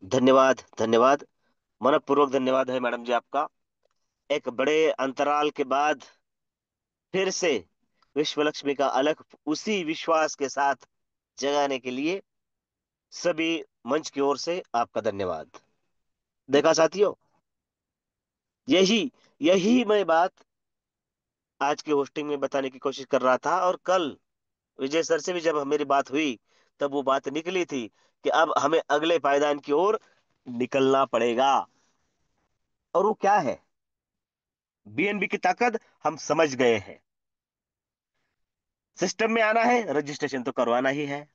धन्यवाद, धन्यवाद। मनपूर्वक धन्यवाद है मैडम जी आपका। एक बड़े अंतराल के बाद फिर से विश्व लक्ष्मी का अलग उसी विश्वास के साथ जगाने के लिए सभी मंच की ओर से आपका धन्यवाद। देखा साथियों, यही यही मैं बात आज की होस्टिंग में बताने की कोशिश कर रहा था। और कल विजय सर से भी जब मेरी बात हुई, तब वो बात निकली थी कि अब हमें अगले पायदान की ओर निकलना पड़ेगा। और वो क्या है? बीएनबी की ताकत हम समझ गए हैं। सिस्टम में आना है, रजिस्ट्रेशन तो करवाना ही है,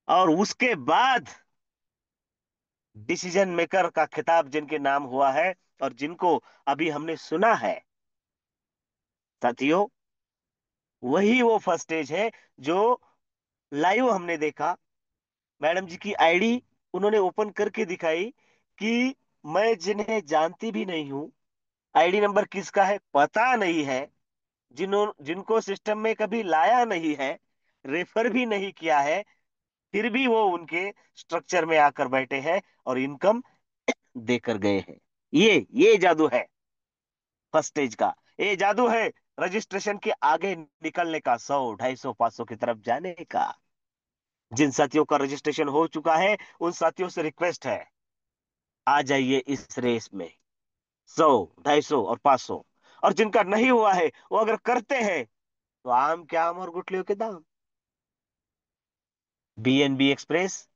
और उसके बाद डिसीजन मेकर का खिताब जिनके नाम हुआ है और जिनको अभी हमने सुना है साथियों, वही वो फर्स्ट स्टेज है जो लाइव हमने देखा। मैडम जी की आईडी उन्होंने ओपन करके दिखाई कि मैं जिन्हें जानती भी नहीं हूं, आईडी नंबर किसका है पता नहीं है, जिनको सिस्टम में कभी लाया नहीं है, रेफर भी नहीं किया है, फिर भी वो उनके स्ट्रक्चर में आकर बैठे हैं और इनकम देकर गए हैं। ये जादू है फर्स्ट स्टेज का। ये जादू है रजिस्ट्रेशन के आगे निकलने का, 100, 250, 500 की तरफ जाने का। जिन साथियों का रजिस्ट्रेशन हो चुका है, उन साथियों से रिक्वेस्ट है, आ जाइए इस रेस में। 100, 250 और 500। और जिनका नहीं हुआ है, वो अगर करते हैं तो आम के आम और गुठलियों के दाम। बीएनबी एक्सप्रेस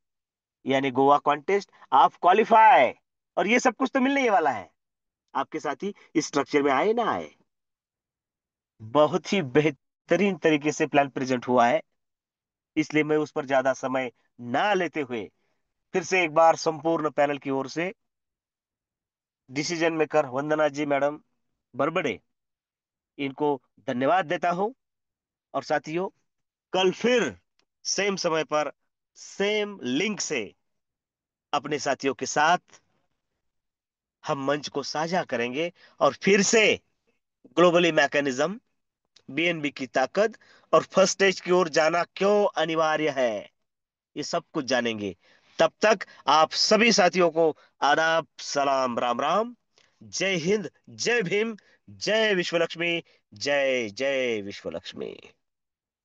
यानी गोवा कॉन्टेस्ट, आप क्वालिफाई। और ये सब कुछ तो मिलने ही वाला है। आपके साथी इस स्ट्रक्चर में आए ना आए, बहुत ही बेहतरीन तरीके से प्लान प्रेजेंट हुआ है। इसलिए मैं उस पर ज्यादा समय ना लेते हुए फिर से एक बार संपूर्ण पैनल की ओर से डिसीजन मेकर वंदना जी मैडम बरबड़े, इनको धन्यवाद देता हूं। और साथियों, कल फिर सेम समय पर सेम लिंक से अपने साथियों के साथ हम मंच को साझा करेंगे, और फिर से ग्लोबली मैकेनिज्म बीएनबी की ताकत और फर्स्ट स्टेज की ओर जाना क्यों अनिवार्य है, ये सब कुछ जानेंगे। तब तक आप सभी साथियों को आदाब, सलाम, राम राम। जय हिंद, जय भीम, जय विश्वलक्ष्मी, जय जय विश्वलक्ष्मी।